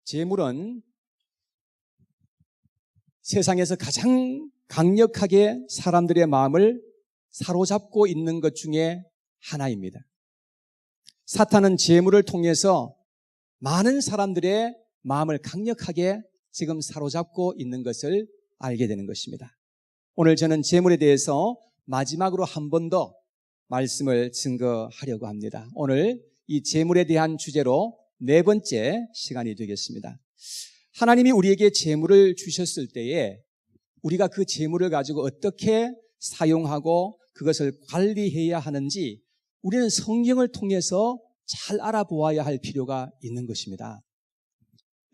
재물은 세상에서 가장 강력하게 사람들의 마음을 사로잡고 있는 것 중에 하나입니다. 사탄은 재물을 통해서 많은 사람들의 마음을 강력하게 지금 사로잡고 있는 것을 알게 되는 것입니다. 오늘 저는 재물에 대해서 마지막으로 한 번 더 말씀을 증거하려고 합니다. 오늘 이 재물에 대한 주제로 네 번째 시간이 되겠습니다. 하나님이 우리에게 재물을 주셨을 때에 우리가 그 재물을 가지고 어떻게 사용하고 그것을 관리해야 하는지 우리는 성경을 통해서 잘 알아보아야 할 필요가 있는 것입니다.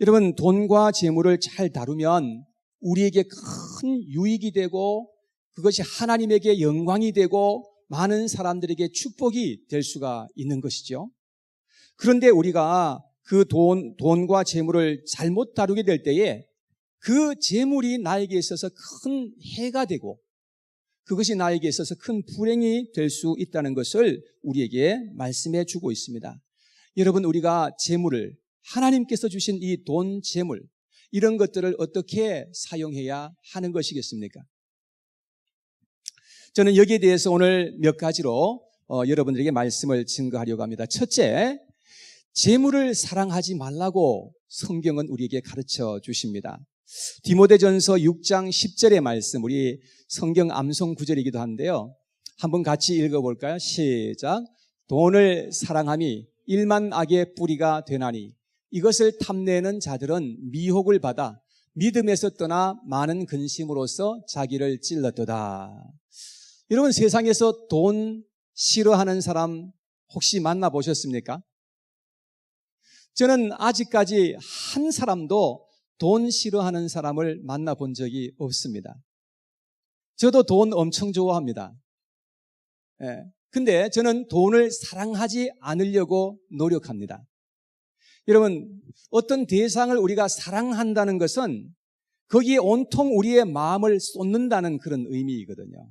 여러분, 돈과 재물을 잘 다루면 우리에게 큰 유익이 되고 그것이 하나님에게 영광이 되고 많은 사람들에게 축복이 될 수가 있는 것이죠. 그런데 우리가 그 돈과 재물을 잘못 다루게 될 때에 그 재물이 나에게 있어서 큰 해가 되고 그것이 나에게 있어서 큰 불행이 될 수 있다는 것을 우리에게 말씀해 주고 있습니다. 여러분, 우리가 재물을 하나님께서 주신 이 돈, 재물 이런 것들을 어떻게 사용해야 하는 것이겠습니까? 저는 여기에 대해서 오늘 몇 가지로 여러분들에게 말씀을 증거하려고 합니다. 첫째, 재물을 사랑하지 말라고 성경은 우리에게 가르쳐 주십니다. 디모데전서 6장 10절의 말씀, 우리 성경 암송 구절이기도 한데요. 한번 같이 읽어볼까요? 시작. 돈을 사랑함이 일만 악의 뿌리가 되나니 이것을 탐내는 자들은 미혹을 받아 믿음에서 떠나 많은 근심으로써 자기를 찔렀도다. 여러분, 세상에서 돈 싫어하는 사람 혹시 만나보셨습니까? 저는 아직까지 한 사람도 돈 싫어하는 사람을 만나본 적이 없습니다. 저도 돈 엄청 좋아합니다. 근데 저는 돈을 사랑하지 않으려고 노력합니다. 여러분, 어떤 대상을 우리가 사랑한다는 것은 거기에 온통 우리의 마음을 쏟는다는 그런 의미이거든요.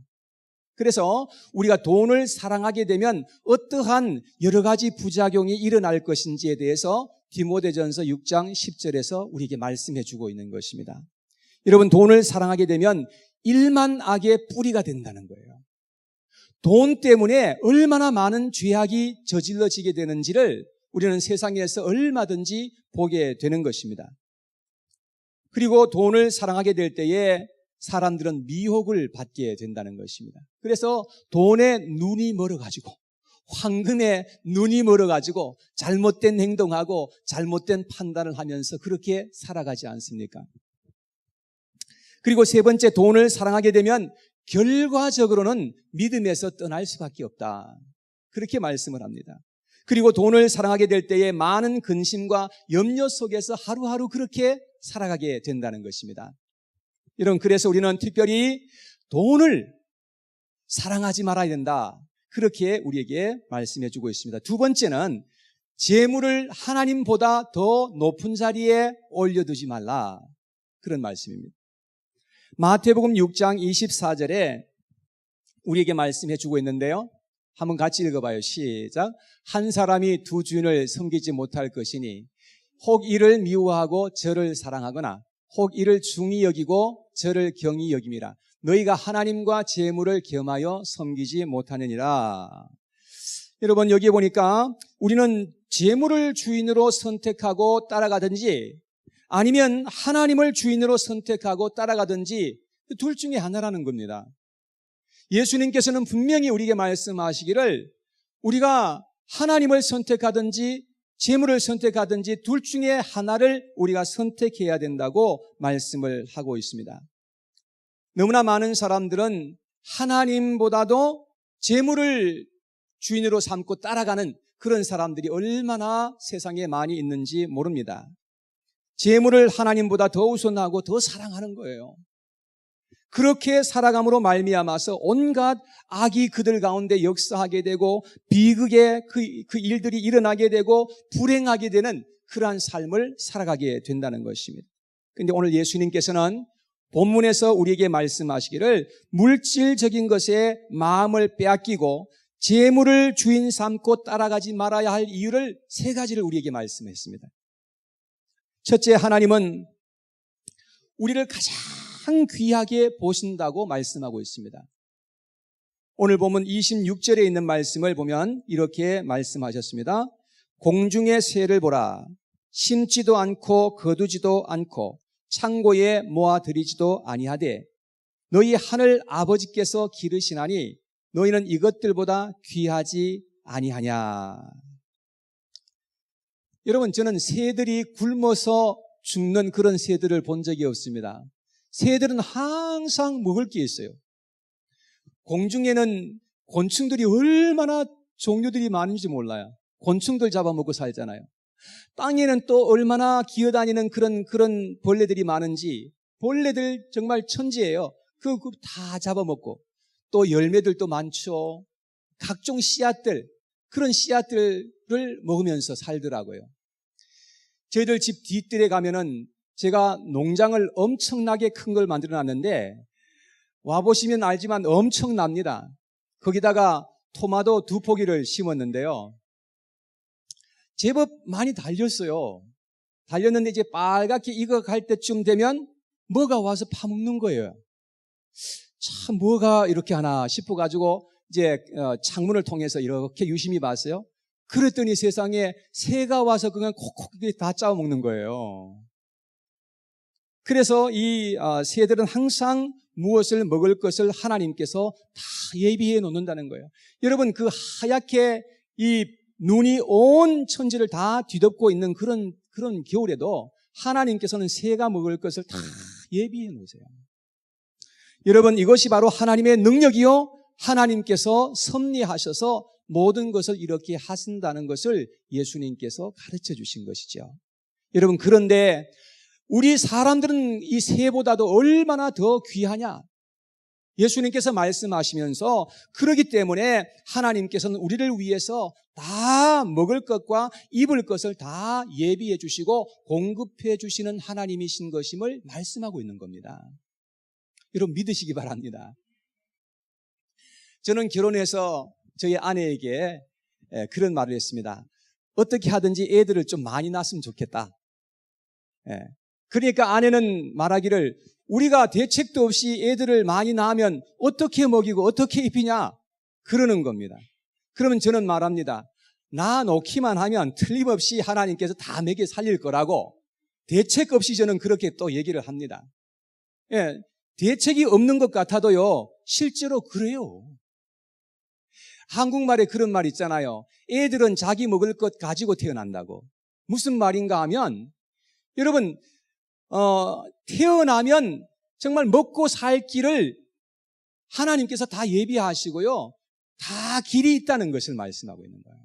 그래서 우리가 돈을 사랑하게 되면 어떠한 여러 가지 부작용이 일어날 것인지에 대해서 디모데전서 6장 10절에서 우리에게 말씀해 주고 있는 것입니다. 여러분, 돈을 사랑하게 되면 일만 악의 뿌리가 된다는 거예요. 돈 때문에 얼마나 많은 죄악이 저질러지게 되는지를 우리는 세상에서 얼마든지 보게 되는 것입니다. 그리고 돈을 사랑하게 될 때에 사람들은 미혹을 받게 된다는 것입니다. 그래서 돈에 눈이 멀어가지고 황금에 눈이 멀어가지고 잘못된 행동하고 잘못된 판단을 하면서 그렇게 살아가지 않습니까? 그리고 세 번째, 돈을 사랑하게 되면 결과적으로는 믿음에서 떠날 수밖에 없다. 그렇게 말씀을 합니다. 그리고 돈을 사랑하게 될 때에 많은 근심과 염려 속에서 하루하루 그렇게 살아가게 된다는 것입니다. 여러분, 그래서 우리는 특별히 돈을 사랑하지 말아야 된다. 그렇게 우리에게 말씀해 주고 있습니다. 두 번째는 재물을 하나님보다 더 높은 자리에 올려두지 말라. 그런 말씀입니다. 마태복음 6장 24절에 우리에게 말씀해 주고 있는데요. 한번 같이 읽어봐요. 시작. 한 사람이 두 주인을 섬기지 못할 것이니 혹 이를 미워하고 저를 사랑하거나 혹 이를 중히 여기고 저를 경히 여김이라. 너희가 하나님과 재물을 겸하여 섬기지 못하느니라. 여러분, 여기에 보니까 우리는 재물을 주인으로 선택하고 따라가든지 아니면 하나님을 주인으로 선택하고 따라가든지 둘 중에 하나라는 겁니다. 예수님께서는 분명히 우리에게 말씀하시기를 우리가 하나님을 선택하든지 재물을 선택하든지 둘 중에 하나를 우리가 선택해야 된다고 말씀을 하고 있습니다. 너무나 많은 사람들은 하나님보다도 재물을 주인으로 삼고 따라가는 그런 사람들이 얼마나 세상에 많이 있는지 모릅니다. 재물을 하나님보다 더 우선하고 더 사랑하는 거예요. 그렇게 살아감으로 말미암아서 온갖 악이 그들 가운데 역사하게 되고 비극의 그 일들이 일어나게 되고 불행하게 되는 그러한 삶을 살아가게 된다는 것입니다. 그런데 오늘 예수님께서는 본문에서 우리에게 말씀하시기를 물질적인 것에 마음을 빼앗기고 재물을 주인 삼고 따라가지 말아야 할 이유를 세 가지를 우리에게 말씀했습니다. 첫째, 하나님은 우리를 가장 귀하게 보신다고 말씀하고 있습니다. 오늘 보면 26절에 있는 말씀을 보면 이렇게 말씀하셨습니다. 공중의 새를 보라. 심지도 않고 거두지도 않고 창고에 모아들이지도 아니하되 너희 하늘 아버지께서 기르시나니 너희는 이것들보다 귀하지 아니하냐. 여러분, 저는 새들이 굶어서 죽는 그런 새들을 본 적이 없습니다. 새들은 항상 먹을 게 있어요. 공중에는 곤충들이 얼마나 종류들이 많은지 몰라요. 곤충들 잡아먹고 살잖아요. 땅에는 또 얼마나 기어다니는 그런 벌레들이 많은지, 벌레들 정말 천지예요. 그거 다 잡아먹고, 또 열매들도 많죠. 각종 씨앗들, 그런 씨앗들을 먹으면서 살더라고요. 저희들 집 뒤뜰에 가면은 제가 농장을 엄청나게 큰 걸 만들어 놨는데, 와보시면 알지만 엄청납니다. 거기다가 토마토 2포기를 심었는데요. 제법 많이 달렸어요. 달렸는데 이제 빨갛게 익어갈 때쯤 되면 뭐가 와서 파먹는 거예요. 참 뭐가 이렇게 하나 싶어가지고 이제 창문을 통해서 이렇게 유심히 봤어요. 그랬더니 세상에 새가 와서 그냥 콕콕 다 짜먹는 거예요. 그래서 이 새들은 항상 무엇을 먹을 것을 하나님께서 다 예비해 놓는다는 거예요. 여러분, 그 하얗게 이 눈이 온 천지를 다 뒤덮고 있는 그런 겨울에도 하나님께서는 새가 먹을 것을 다 예비해 놓으세요. 여러분, 이것이 바로 하나님의 능력이요, 하나님께서 섭리하셔서 모든 것을 이렇게 하신다는 것을 예수님께서 가르쳐 주신 것이죠. 여러분, 그런데 우리 사람들은 이 새보다도 얼마나 더 귀하냐? 예수님께서 말씀하시면서 그러기 때문에 하나님께서는 우리를 위해서 다 먹을 것과 입을 것을 다 예비해 주시고 공급해 주시는 하나님이신 것임을 말씀하고 있는 겁니다. 여러분, 믿으시기 바랍니다. 저는 결혼해서 저희 아내에게 그런 말을 했습니다. 어떻게 하든지 애들을 좀 많이 낳았으면 좋겠다. 그러니까 아내는 말하기를, 우리가 대책도 없이 애들을 많이 낳으면 어떻게 먹이고 어떻게 입히냐, 그러는 겁니다. 그러면 저는 말합니다. 낳아놓기만 하면 틀림없이 하나님께서 다 먹여 살릴 거라고, 대책 없이 저는 그렇게 또 얘기를 합니다. 대책이 없는 것 같아도요, 실제로 그래요. 한국말에 그런 말 있잖아요. 애들은 자기 먹을 것 가지고 태어난다고. 무슨 말인가 하면, 여러분, 태어나면 정말 먹고 살 길을 하나님께서 다 예비하시고요, 다 길이 있다는 것을 말씀하고 있는 거예요.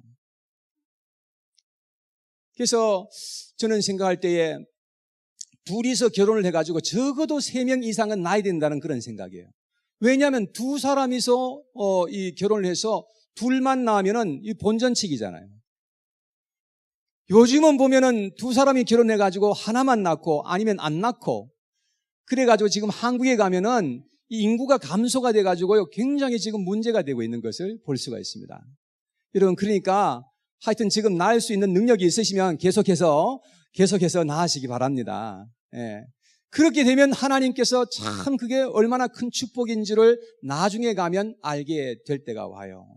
그래서 저는 생각할 때에 둘이서 결혼을 해가지고 적어도 3명 이상은 낳아야 된다는 그런 생각이에요. 왜냐하면 두 사람이서 이 결혼을 해서 둘만 낳으면은 이 본전치기잖아요. 요즘은 보면은 두 사람이 결혼해가지고 하나만 낳고 아니면 안 낳고, 그래가지고 지금 한국에 가면은 이 인구가 감소가 돼가지고요, 굉장히 지금 문제가 되고 있는 것을 볼 수가 있습니다. 여러분, 그러니까 하여튼 지금 낳을 수 있는 능력이 있으시면 계속해서 낳으시기 바랍니다. 그렇게 되면 하나님께서 참 그게 얼마나 큰 축복인지를 나중에 가면 알게 될 때가 와요.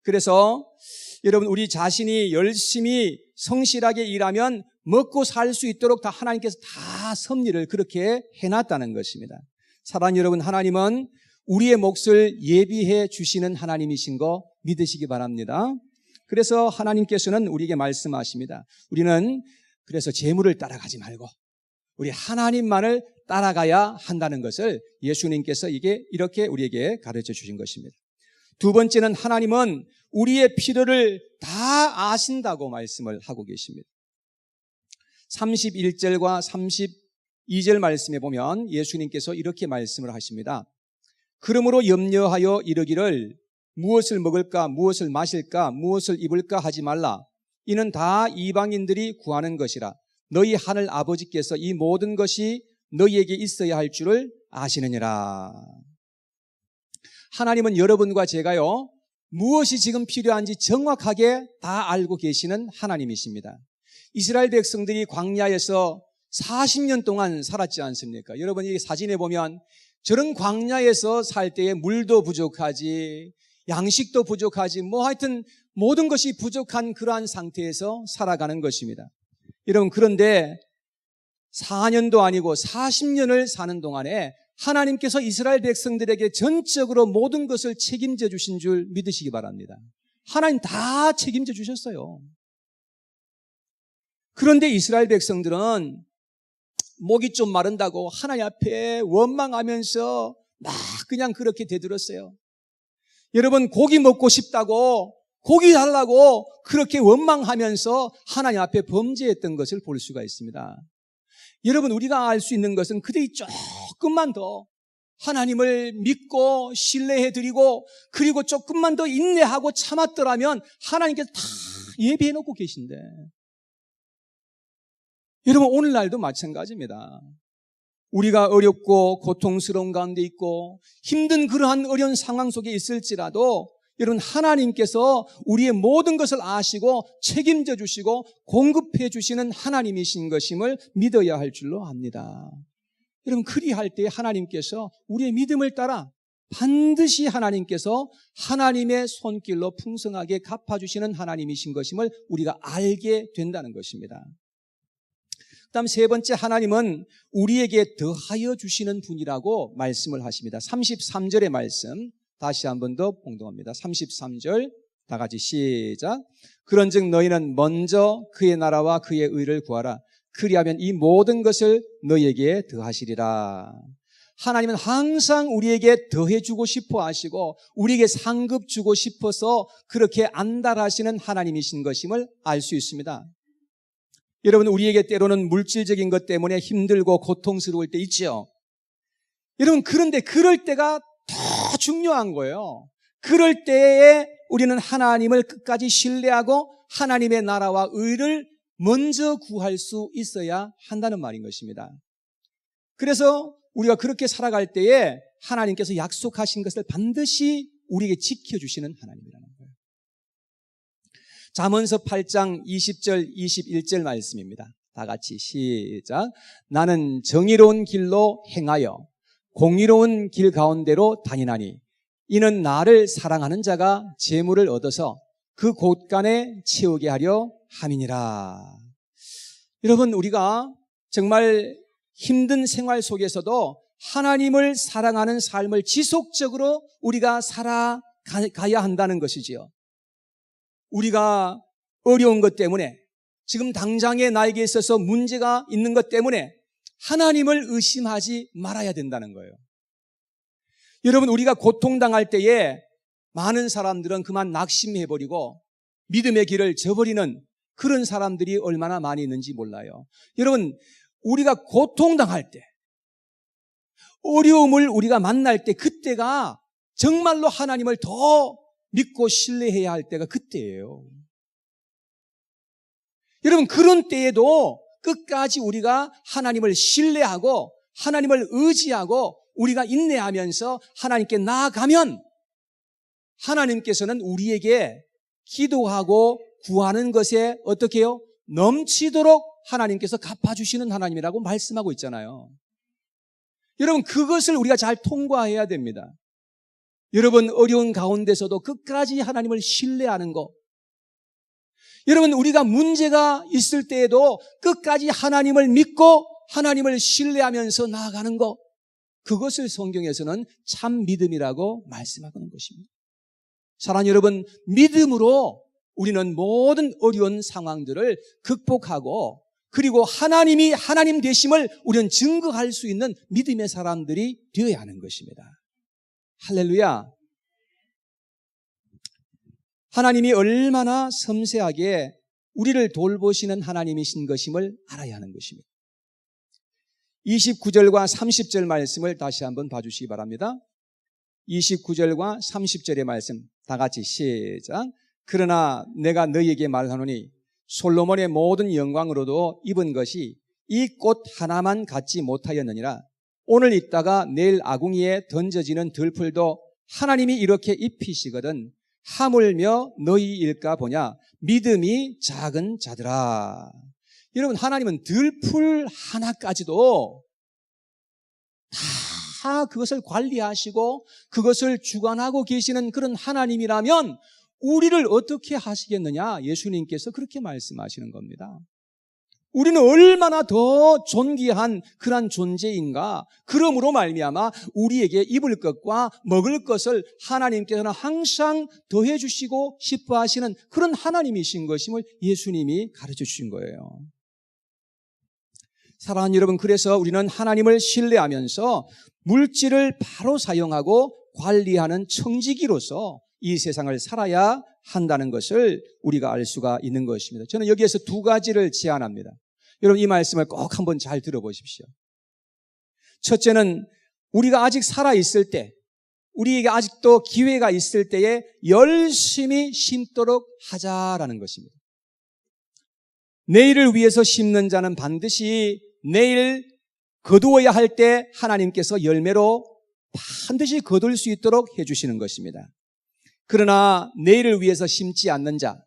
그래서 여러분, 우리 자신이 열심히 성실하게 일하면 먹고 살 수 있도록 다 하나님께서 다 섭리를 그렇게 해놨다는 것입니다. 사랑하는 여러분, 하나님은 우리의 몫을 예비해 주시는 하나님이신 거 믿으시기 바랍니다. 그래서 하나님께서는 우리에게 말씀하십니다. 우리는 그래서 재물을 따라가지 말고 우리 하나님만을 따라가야 한다는 것을 예수님께서 이렇게 우리에게 가르쳐 주신 것입니다. 두 번째는 하나님은 우리의 필요를 다 아신다고 말씀을 하고 계십니다. 31절과 32절 말씀에 보면 예수님께서 이렇게 말씀을 하십니다. 그러므로 염려하여 이르기를 무엇을 먹을까, 무엇을 마실까, 무엇을 입을까 하지 말라. 이는 다 이방인들이 구하는 것이라. 너희 하늘 아버지께서 이 모든 것이 너희에게 있어야 할 줄을 아시느니라. 하나님은 여러분과 제가요, 무엇이 지금 필요한지 정확하게 다 알고 계시는 하나님이십니다. 이스라엘 백성들이 광야에서 40년 동안 살았지 않습니까? 여러분 이 사진에 보면 저런 광야에서 살 때에 물도 부족하지, 양식도 부족하지, 하여튼 모든 것이 부족한 그러한 상태에서 살아가는 것입니다. 여러분 그런데 4년도 아니고 40년을 사는 동안에 하나님께서 이스라엘 백성들에게 전적으로 모든 것을 책임져 주신 줄 믿으시기 바랍니다. 하나님 다 책임져 주셨어요. 그런데 이스라엘 백성들은 목이 좀 마른다고 하나님 앞에 원망하면서 막 그냥 그렇게 대들었어요. 여러분 고기 먹고 싶다고 고기 달라고 그렇게 원망하면서 하나님 앞에 범죄했던 것을 볼 수가 있습니다. 여러분 우리가 알 수 있는 것은 그들이 조금만 더 하나님을 믿고 신뢰해드리고 그리고 조금만 더 인내하고 참았더라면 하나님께서 다 예비해놓고 계신데, 여러분 오늘날도 마찬가지입니다. 우리가 어렵고 고통스러운 가운데 있고 힘든 그러한 어려운 상황 속에 있을지라도 여러분 하나님께서 우리의 모든 것을 아시고 책임져 주시고 공급해 주시는 하나님이신 것임을 믿어야 할 줄로 압니다. 여러분 그리할 때 하나님께서 우리의 믿음을 따라 반드시 하나님께서 하나님의 손길로 풍성하게 갚아주시는 하나님이신 것임을 우리가 알게 된다는 것입니다. 그다음 세 번째, 하나님은 우리에게 더하여 주시는 분이라고 말씀을 하십니다. 33절의 말씀 다시 한 번 더 봉독합니다. 33절 다 같이 시작. 그런즉 너희는 먼저 그의 나라와 그의 의를 구하라. 그리하면 이 모든 것을 너희에게 더하시리라. 하나님은 항상 우리에게 더해주고 싶어 하시고 우리에게 상급 주고 싶어서 그렇게 안달하시는 하나님이신 것임을 알 수 있습니다. 여러분 우리에게 때로는 물질적인 것 때문에 힘들고 고통스러울 때 있죠. 여러분 그런데 그럴 때가 더 중요한 거예요. 그럴 때에 우리는 하나님을 끝까지 신뢰하고 하나님의 나라와 의를 먼저 구할 수 있어야 한다는 말인 것입니다. 그래서 우리가 그렇게 살아갈 때에 하나님께서 약속하신 것을 반드시 우리에게 지켜주시는 하나님이라는 거예요. 잠언서 8장 20절 21절 말씀입니다. 다 같이 시작. 나는 정의로운 길로 행하여 공의로운 길 가운데로 다니나니 이는 나를 사랑하는 자가 재물을 얻어서 그 곳간에 채우게 하려 함이니라. 여러분 우리가 정말 힘든 생활 속에서도 하나님을 사랑하는 삶을 지속적으로 우리가 살아가야 한다는 것이지요. 우리가 어려운 것 때문에 지금 당장에 나에게 있어서 문제가 있는 것 때문에 하나님을 의심하지 말아야 된다는 거예요. 여러분 우리가 고통당할 때에 많은 사람들은 그만 낙심해버리고 믿음의 길을 저버리는 그런 사람들이 얼마나 많이 있는지 몰라요. 여러분 우리가 고통당할 때 어려움을 우리가 만날 때 그때가 정말로 하나님을 더 믿고 신뢰해야 할 때가 그때예요. 여러분 그런 때에도 끝까지 우리가 하나님을 신뢰하고 하나님을 의지하고 우리가 인내하면서 하나님께 나아가면 하나님께서는 우리에게 기도하고 구하는 것에 어떻게 해요? 넘치도록 하나님께서 갚아주시는 하나님이라고 말씀하고 있잖아요. 여러분 그것을 우리가 잘 통과해야 됩니다. 여러분 어려운 가운데서도 끝까지 하나님을 신뢰하는 것, 여러분 우리가 문제가 있을 때에도 끝까지 하나님을 믿고 하나님을 신뢰하면서 나아가는 것, 그것을 성경에서는 참 믿음이라고 말씀하는 것입니다. 사랑하는 여러분, 믿음으로 우리는 모든 어려운 상황들을 극복하고 그리고 하나님이 하나님 되심을 우리는 증거할 수 있는 믿음의 사람들이 되어야 하는 것입니다. 할렐루야. 하나님이 얼마나 섬세하게 우리를 돌보시는 하나님이신 것임을 알아야 하는 것입니다. 29절과 30절 말씀을 다시 한번 봐주시기 바랍니다. 29절과 30절의 말씀 다 같이 시작. 그러나 내가 너희에게 말하노니 솔로몬의 모든 영광으로도 입은 것이 이 꽃 하나만 갖지 못하였느니라. 오늘 있다가 내일 아궁이에 던져지는 들풀도 하나님이 이렇게 입히시거든 하물며 너희일까 보냐. 믿음이 작은 자들아. 여러분, 하나님은 들풀 하나까지도 다 그것을 관리하시고 그것을 주관하고 계시는 그런 하나님이라면 우리를 어떻게 하시겠느냐? 예수님께서 그렇게 말씀하시는 겁니다. 우리는 얼마나 더 존귀한 그런 존재인가? 그러므로 말미암아 우리에게 입을 것과 먹을 것을 하나님께서는 항상 더해 주시고 싶어 하시는 그런 하나님이신 것임을 예수님이 가르쳐 주신 거예요. 사랑하는 여러분, 그래서 우리는 하나님을 신뢰하면서 물질을 바로 사용하고 관리하는 청지기로서 이 세상을 살아야 한다는 것을 우리가 알 수가 있는 것입니다. 저는 여기에서 두 가지를 제안합니다. 여러분, 이 말씀을 꼭 한번 잘 들어보십시오. 첫째는 우리가 아직 살아있을 때, 우리에게 아직도 기회가 있을 때에 열심히 심도록 하자라는 것입니다. 내일을 위해서 심는 자는 반드시 내일 거두어야 할 때 하나님께서 열매로 반드시 거둘 수 있도록 해주시는 것입니다. 그러나 내일을 위해서 심지 않는 자,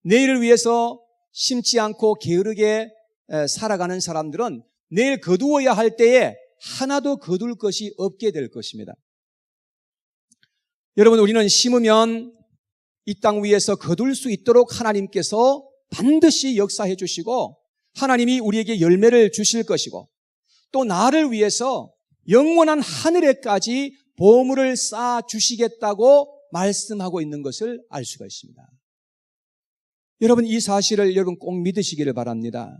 내일을 위해서 심지 않고 게으르게 살아가는 사람들은 내일 거두어야 할 때에 하나도 거둘 것이 없게 될 것입니다. 여러분, 우리는 심으면 이 땅 위에서 거둘 수 있도록 하나님께서 반드시 역사해 주시고 하나님이 우리에게 열매를 주실 것이고 또 나를 위해서 영원한 하늘에까지 보물을 쌓아 주시겠다고 말씀하고 있는 것을 알 수가 있습니다. 여러분, 이 사실을 여러분 꼭 믿으시기를 바랍니다.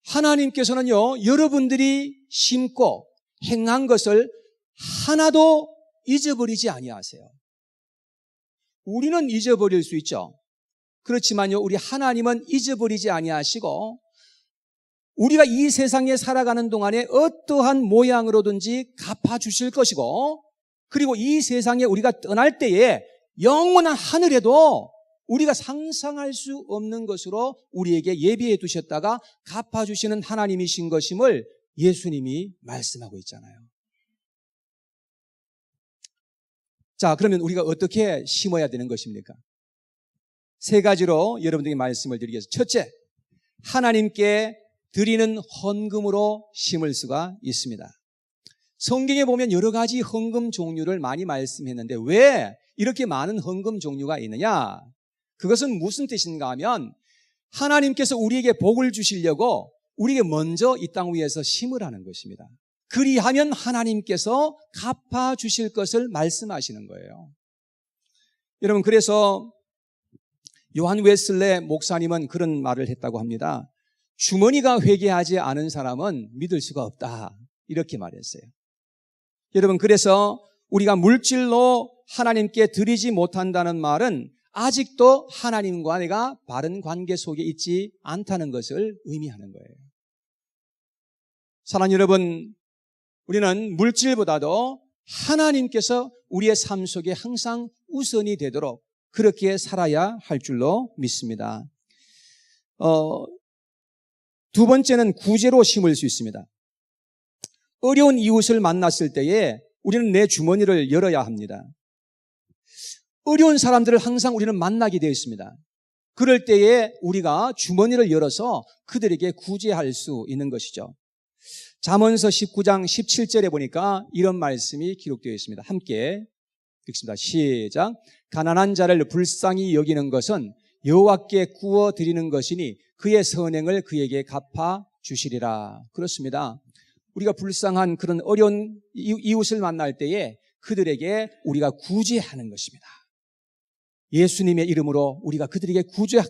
하나님께서는요, 여러분들이 심고 행한 것을 하나도 잊어버리지 아니하세요. 우리는 잊어버릴 수 있죠. 그렇지만요, 우리 하나님은 잊어버리지 아니하시고 우리가 이 세상에 살아가는 동안에 어떠한 모양으로든지 갚아주실 것이고 그리고 이 세상에 우리가 떠날 때에 영원한 하늘에도 우리가 상상할 수 없는 것으로 우리에게 예비해 두셨다가 갚아주시는 하나님이신 것임을 예수님이 말씀하고 있잖아요. 자, 그러면 우리가 어떻게 심어야 되는 것입니까? 세 가지로 여러분들에게 말씀을 드리겠습니다. 첫째, 하나님께 드리는 헌금으로 심을 수가 있습니다. 성경에 보면 여러 가지 헌금 종류를 많이 말씀했는데 왜 이렇게 많은 헌금 종류가 있느냐? 그것은 무슨 뜻인가 하면 하나님께서 우리에게 복을 주시려고 우리에게 먼저 이 땅 위에서 심으라는 것입니다. 그리하면 하나님께서 갚아주실 것을 말씀하시는 거예요. 여러분, 그래서 요한 웨슬레 목사님은 그런 말을 했다고 합니다. 주머니가 회개하지 않은 사람은 믿을 수가 없다, 이렇게 말했어요. 여러분, 그래서 우리가 물질로 하나님께 드리지 못한다는 말은 아직도 하나님과 내가 바른 관계 속에 있지 않다는 것을 의미하는 거예요. 사랑하는 여러분, 우리는 물질보다도 하나님께서 우리의 삶 속에 항상 우선이 되도록 그렇게 살아야 할 줄로 믿습니다. 두 번째는 구제로 심을 수 있습니다. 어려운 이웃을 만났을 때에 우리는 내 주머니를 열어야 합니다. 어려운 사람들을 항상 우리는 만나게 되어 있습니다. 그럴 때에 우리가 주머니를 열어서 그들에게 구제할 수 있는 것이죠. 잠언서 19장 17절에 보니까 이런 말씀이 기록되어 있습니다. 함께 읽습니다. 시작. 가난한 자를 불쌍히 여기는 것은 여호와께 구워 드리는 것이니 그의 선행을 그에게 갚아 주시리라. 그렇습니다. 우리가 불쌍한 그런 어려운 이웃을 만날 때에 그들에게 우리가 구제하는 것입니다. 예수님의 이름으로 우리가 그들에게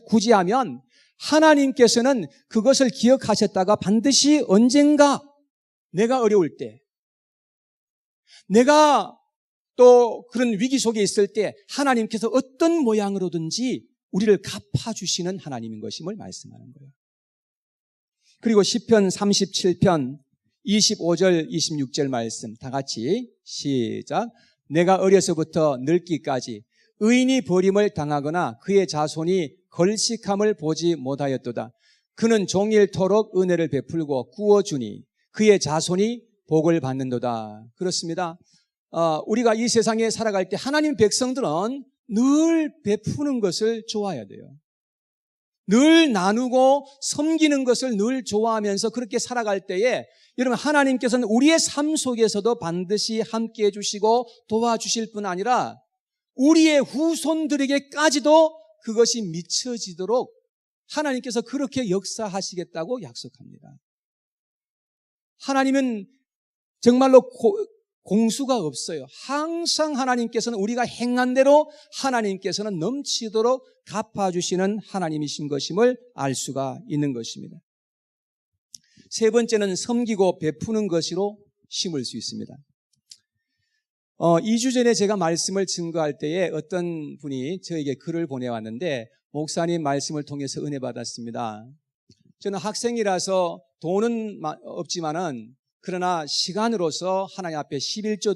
구제하면 하나님께서는 그것을 기억하셨다가 반드시 언젠가 내가 어려울 때, 내가 또 그런 위기 속에 있을 때 하나님께서 어떤 모양으로든지 우리를 갚아주시는 하나님인 것임을 말씀하는 거예요. 그리고 시편 37편 25절 26절 말씀 다 같이 시작. 내가 어려서부터 늙기까지 의인이 버림을 당하거나 그의 자손이 걸식함을 보지 못하였도다. 그는 종일토록 은혜를 베풀고 구워주니 그의 자손이 복을 받는도다. 그렇습니다. 우리가 이 세상에 살아갈 때 하나님 백성들은 늘 베푸는 것을 좋아해야 돼요. 늘 나누고 섬기는 것을 늘 좋아하면서 그렇게 살아갈 때에 여러분 하나님께서는 우리의 삶 속에서도 반드시 함께해 주시고 도와주실 뿐 아니라 우리의 후손들에게까지도 그것이 미쳐지도록 하나님께서 그렇게 역사하시겠다고 약속합니다. 하나님은 정말로 공수가 없어요. 항상 하나님께서는 우리가 행한 대로 하나님께서는 넘치도록 갚아주시는 하나님이신 것임을 알 수가 있는 것입니다. 세 번째는 섬기고 베푸는 것으로 심을 수 있습니다. 2주 전에 제가 말씀을 증거할 때에 어떤 분이 저에게 글을 보내왔는데 목사님 말씀을 통해서 은혜 받았습니다. 저는 학생이라서 돈은 없지만은 그러나 시간으로서 하나님 앞에 11조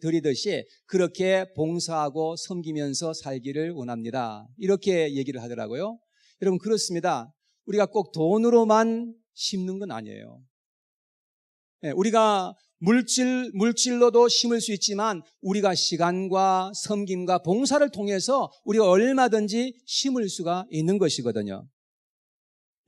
드리듯이 그렇게 봉사하고 섬기면서 살기를 원합니다. 이렇게 얘기를 하더라고요. 여러분 그렇습니다. 우리가 꼭 돈으로만 심는 건 아니에요. 우리가 물질로도 심을 수 있지만 우리가 시간과 섬김과 봉사를 통해서 우리가 얼마든지 심을 수가 있는 것이거든요.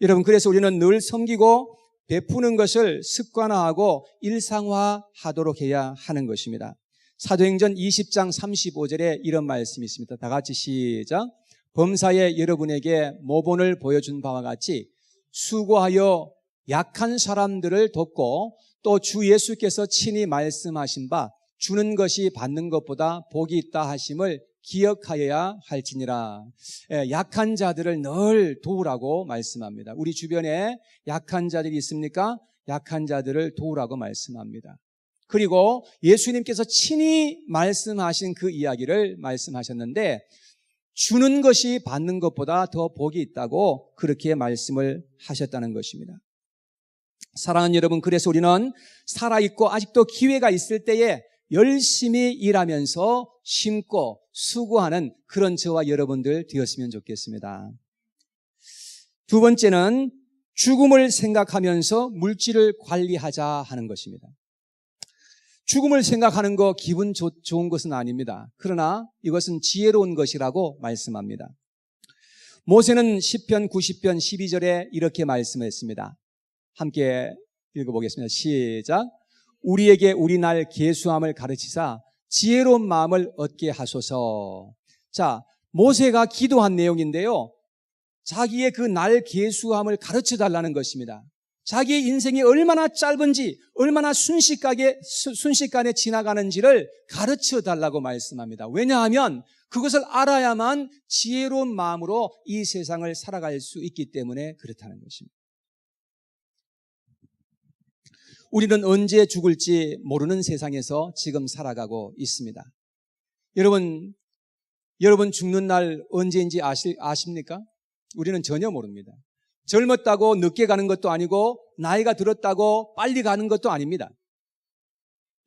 여러분 그래서 우리는 늘 섬기고 베푸는 것을 습관화하고 일상화하도록 해야 하는 것입니다. 사도행전 20장 35절에 이런 말씀이 있습니다. 다 같이 시작. 범사에 여러분에게 모본을 보여준 바와 같이 수고하여 약한 사람들을 돕고 또 주 예수께서 친히 말씀하신 바 주는 것이 받는 것보다 복이 있다 하심을 기억하여야 할지니라. 약한 자들을 늘 도우라고 말씀합니다. 우리 주변에 약한 자들이 있습니까? 약한 자들을 도우라고 말씀합니다. 그리고 예수님께서 친히 말씀하신 그 이야기를 말씀하셨는데 주는 것이 받는 것보다 더 복이 있다고 그렇게 말씀을 하셨다는 것입니다. 사랑하는 여러분, 그래서 우리는 살아있고 아직도 기회가 있을 때에 열심히 일하면서 심고 수고하는 그런 저와 여러분들 되었으면 좋겠습니다. 두 번째는 죽음을 생각하면서 물질을 관리하자 하는 것입니다. 죽음을 생각하는 거 기분 좋은 것은 아닙니다. 그러나 이것은 지혜로운 것이라고 말씀합니다. 모세는 시편 90편 12절에 이렇게 말씀했습니다. 함께 읽어보겠습니다. 시작. 우리에게 우리 날 계수함을 가르치사 지혜로운 마음을 얻게 하소서. 자, 모세가 기도한 내용인데요. 자기의 그 날 계수함을 가르쳐 달라는 것입니다. 자기의 인생이 얼마나 짧은지, 얼마나 순식간에 지나가는지를 가르쳐 달라고 말씀합니다. 왜냐하면 그것을 알아야만 지혜로운 마음으로 이 세상을 살아갈 수 있기 때문에 그렇다는 것입니다. 우리는 언제 죽을지 모르는 세상에서 지금 살아가고 있습니다. 여러분 죽는 날 언제인지 아십니까? 우리는 전혀 모릅니다. 젊었다고 늦게 가는 것도 아니고 나이가 들었다고 빨리 가는 것도 아닙니다.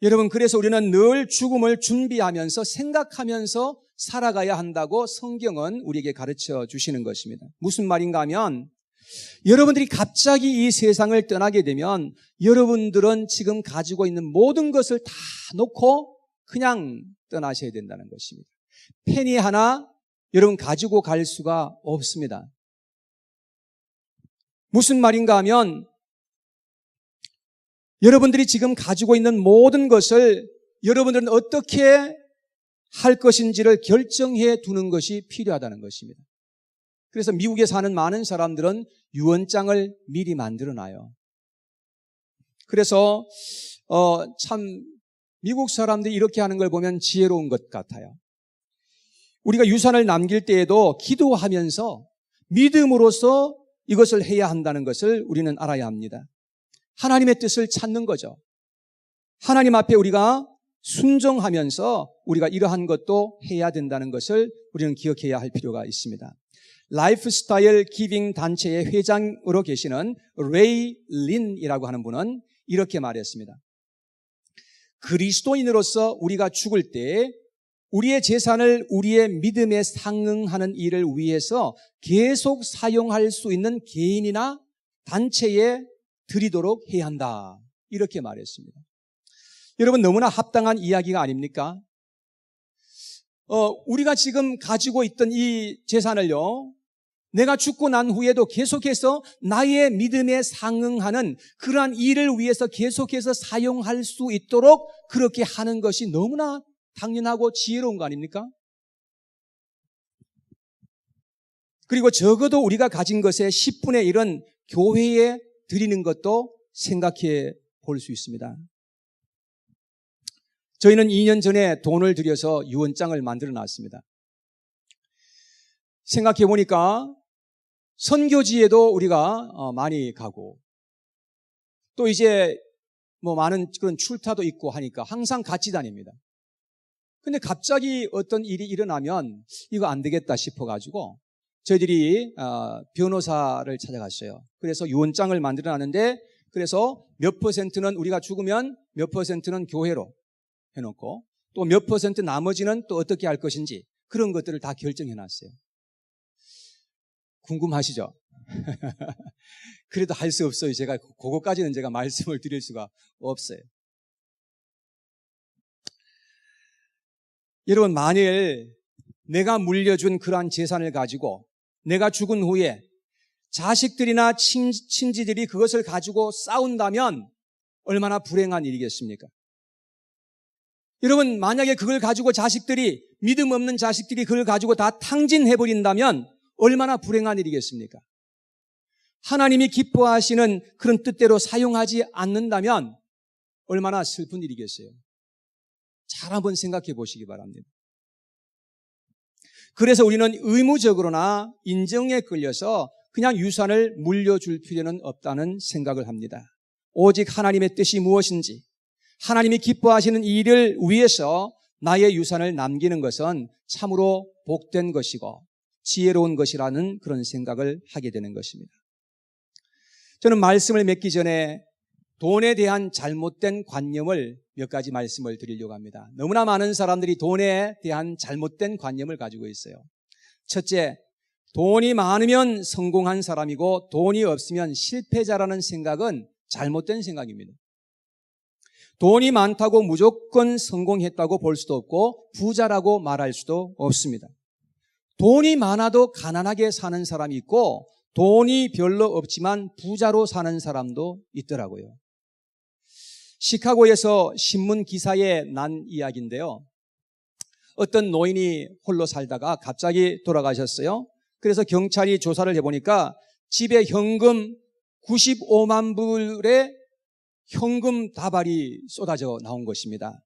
여러분 그래서 우리는 늘 죽음을 준비하면서 생각하면서 살아가야 한다고 성경은 우리에게 가르쳐 주시는 것입니다. 무슨 말인가 하면 여러분들이 갑자기 이 세상을 떠나게 되면 여러분들은 지금 가지고 있는 모든 것을 다 놓고 그냥 떠나셔야 된다는 것입니다. 페니 하나 여러분 가지고 갈 수가 없습니다. 무슨 말인가 하면 여러분들이 지금 가지고 있는 모든 것을 여러분들은 어떻게 할 것인지를 결정해 두는 것이 필요하다는 것입니다. 그래서 미국에 사는 많은 사람들은 유언장을 미리 만들어놔요. 그래서 참 미국 사람들이 이렇게 하는 걸 보면 지혜로운 것 같아요. 우리가 유산을 남길 때에도 기도하면서 믿음으로써 이것을 해야 한다는 것을 우리는 알아야 합니다. 하나님의 뜻을 찾는 거죠. 하나님 앞에 우리가 순종하면서 우리가 이러한 것도 해야 된다는 것을 우리는 기억해야 할 필요가 있습니다. 라이프스타일 기빙 단체의 회장으로 계시는 레이 린이라고 하는 분은 이렇게 말했습니다. 그리스도인으로서 우리가 죽을 때 우리의 재산을 우리의 믿음에 상응하는 일을 위해서 계속 사용할 수 있는 개인이나 단체에 드리도록 해야 한다. 이렇게 말했습니다. 여러분 너무나 합당한 이야기가 아닙니까? 우리가 지금 가지고 있던 이 재산을요, 내가 죽고 난 후에도 계속해서 나의 믿음에 상응하는 그러한 일을 위해서 계속해서 사용할 수 있도록 그렇게 하는 것이 너무나 당연하고 지혜로운 거 아닙니까? 그리고 적어도 우리가 가진 것의 10분의 1은 교회에 드리는 것도 생각해 볼 수 있습니다. 저희는 2년 전에 돈을 들여서 유언장을 만들어 놨습니다. 생각해 보니까 선교지에도 우리가 많이 가고 또 이제 뭐 많은 그런 출타도 있고 하니까 항상 같이 다닙니다. 근데 갑자기 어떤 일이 일어나면 이거 안 되겠다 싶어가지고 저희들이 변호사를 찾아갔어요. 그래서 유언장을 만들어 놨는데 그래서 몇 %는 우리가 죽으면 몇 %는 교회로 해놓고 또 몇 % 나머지는 또 어떻게 할 것인지 그런 것들을 다 결정해 놨어요. 궁금하시죠? 그래도 할 수 없어요. 제가 그거까지는 제가 말씀을 드릴 수가 없어요. 여러분, 만일 내가 물려준 그러한 재산을 가지고 내가 죽은 후에 자식들이나 친지들이 그것을 가지고 싸운다면 얼마나 불행한 일이겠습니까? 여러분, 만약에 그걸 가지고 자식들이, 믿음 없는 자식들이 그걸 가지고 다 탕진해버린다면 얼마나 불행한 일이겠습니까? 하나님이 기뻐하시는 그런 뜻대로 사용하지 않는다면 얼마나 슬픈 일이겠어요? 잘 한번 생각해 보시기 바랍니다. 그래서 우리는 의무적으로나 인정에 끌려서 그냥 유산을 물려줄 필요는 없다는 생각을 합니다. 오직 하나님의 뜻이 무엇인지, 하나님이 기뻐하시는 일을 위해서 나의 유산을 남기는 것은 참으로 복된 것이고 지혜로운 것이라는 그런 생각을 하게 되는 것입니다. 저는 말씀을 맺기 전에 돈에 대한 잘못된 관념을 몇 가지 말씀을 드리려고 합니다. 너무나 많은 사람들이 돈에 대한 잘못된 관념을 가지고 있어요. 첫째, 돈이 많으면 성공한 사람이고 돈이 없으면 실패자라는 생각은 잘못된 생각입니다. 돈이 많다고 무조건 성공했다고 볼 수도 없고 부자라고 말할 수도 없습니다. 돈이 많아도 가난하게 사는 사람이 있고 돈이 별로 없지만 부자로 사는 사람도 있더라고요. 시카고에서 신문 기사에 난 이야기인데요. 어떤 노인이 홀로 살다가 갑자기 돌아가셨어요. 그래서 경찰이 조사를 해보니까 집에 현금 95만 불의 현금 다발이 쏟아져 나온 것입니다.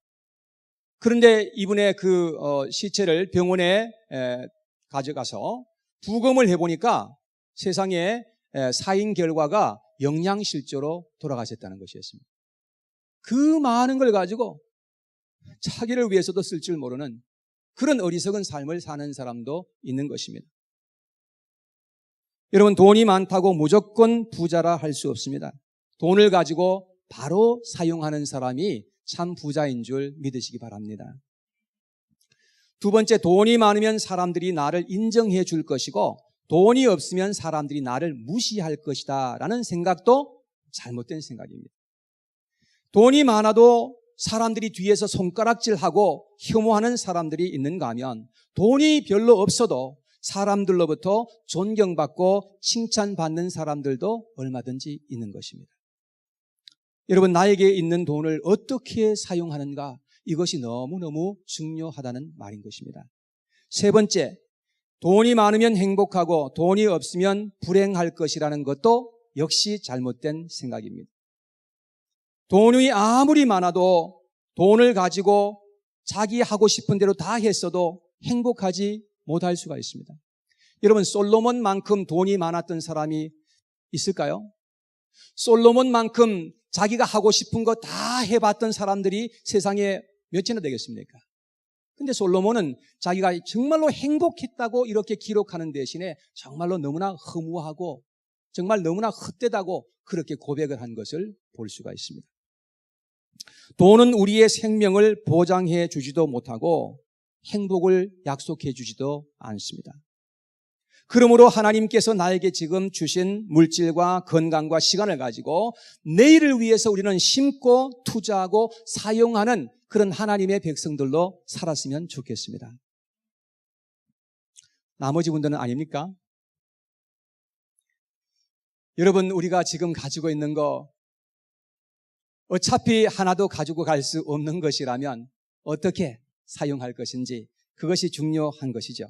그런데 이분의 그 시체를 병원에 가져가서 부검을 해보니까 세상에 사인 결과가 영양실조로 돌아가셨다는 것이었습니다. 그 많은 걸 가지고 자기를 위해서도 쓸 줄 모르는 그런 어리석은 삶을 사는 사람도 있는 것입니다. 여러분, 돈이 많다고 무조건 부자라 할 수 없습니다. 돈을 가지고 바로 사용하는 사람이 참 부자인 줄 믿으시기 바랍니다. 두 번째, 돈이 많으면 사람들이 나를 인정해 줄 것이고 돈이 없으면 사람들이 나를 무시할 것이다 라는 생각도 잘못된 생각입니다. 돈이 많아도 사람들이 뒤에서 손가락질하고 혐오하는 사람들이 있는가 하면 돈이 별로 없어도 사람들로부터 존경받고 칭찬받는 사람들도 얼마든지 있는 것입니다. 여러분, 나에게 있는 돈을 어떻게 사용하는가, 이것이 너무너무 중요하다는 말인 것입니다. 세 번째, 돈이 많으면 행복하고 돈이 없으면 불행할 것이라는 것도 역시 잘못된 생각입니다. 돈이 아무리 많아도 돈을 가지고 자기 하고 싶은 대로 다 했어도 행복하지 못할 수가 있습니다. 여러분, 솔로몬만큼 돈이 많았던 사람이 있을까요? 솔로몬만큼 자기가 하고 싶은 거 다 해봤던 사람들이 세상에 몇이나 되겠습니까? 근데 솔로몬은 자기가 정말로 행복했다고 이렇게 기록하는 대신에 정말로 너무나 허무하고 정말 너무나 헛되다고 그렇게 고백을 한 것을 볼 수가 있습니다. 돈은 우리의 생명을 보장해 주지도 못하고 행복을 약속해 주지도 않습니다. 그러므로 하나님께서 나에게 지금 주신 물질과 건강과 시간을 가지고 내일을 위해서 우리는 심고 투자하고 사용하는 그런 하나님의 백성들로 살았으면 좋겠습니다. 나머지 분들은 아닙니까? 여러분, 우리가 지금 가지고 있는 거 어차피 하나도 가지고 갈 수 없는 것이라면 어떻게 사용할 것인지, 그것이 중요한 것이죠.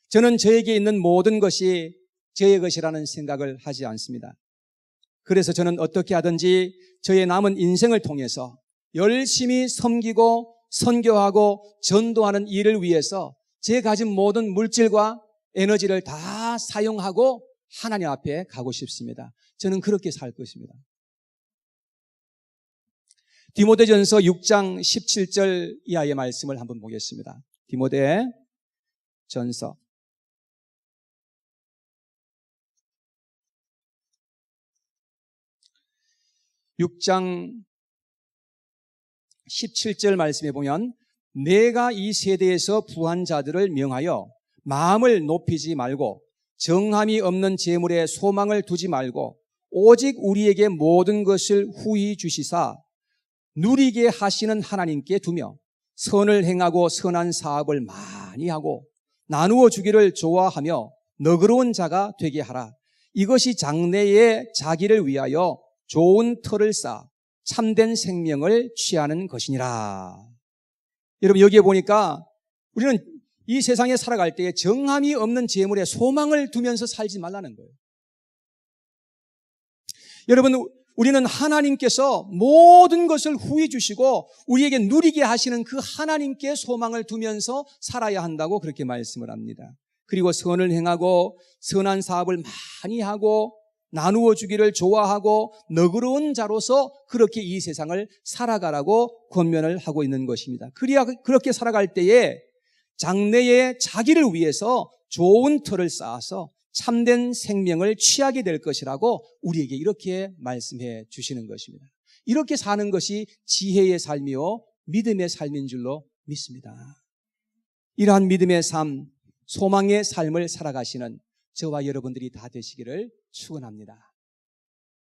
저는 저에게 있는 모든 것이 저의 것이라는 생각을 하지 않습니다. 그래서 저는 어떻게 하든지 저의 남은 인생을 통해서 열심히 섬기고 선교하고 전도하는 일을 위해서 제 가진 모든 물질과 에너지를 다 사용하고 하나님 앞에 가고 싶습니다. 저는 그렇게 살 것입니다. 디모데전서 6장 17절 이하의 말씀을 한번 보겠습니다. 디모데전서 6장 17절 말씀에 보면, 내가 이 세대에서 부한 자들을 명하여 마음을 높이지 말고 정함이 없는 재물에 소망을 두지 말고 오직 우리에게 모든 것을 후히 주시사 누리게 하시는 하나님께 두며 선을 행하고 선한 사업을 많이 하고 나누어 주기를 좋아하며 너그러운 자가 되게 하라. 이것이 장래에 자기를 위하여 좋은 터를 쌓아 참된 생명을 취하는 것이니라. 여러분, 여기에 보니까 우리는 이 세상에 살아갈 때에 정함이 없는 재물에 소망을 두면서 살지 말라는 거예요. 여러분, 우리는 하나님께서 모든 것을 후히 주시고 우리에게 누리게 하시는 그 하나님께 소망을 두면서 살아야 한다고 그렇게 말씀을 합니다. 그리고 선을 행하고 선한 사업을 많이 하고 나누어 주기를 좋아하고 너그러운 자로서 그렇게 이 세상을 살아가라고 권면을 하고 있는 것입니다. 그렇게 살아갈 때에 장래에 자기를 위해서 좋은 터를 쌓아서 참된 생명을 취하게 될 것이라고 우리에게 이렇게 말씀해 주시는 것입니다. 이렇게 사는 것이 지혜의 삶이요 믿음의 삶인 줄로 믿습니다. 이러한 믿음의 삶, 소망의 삶을 살아가시는 저와 여러분들이 다 되시기를 축원합니다.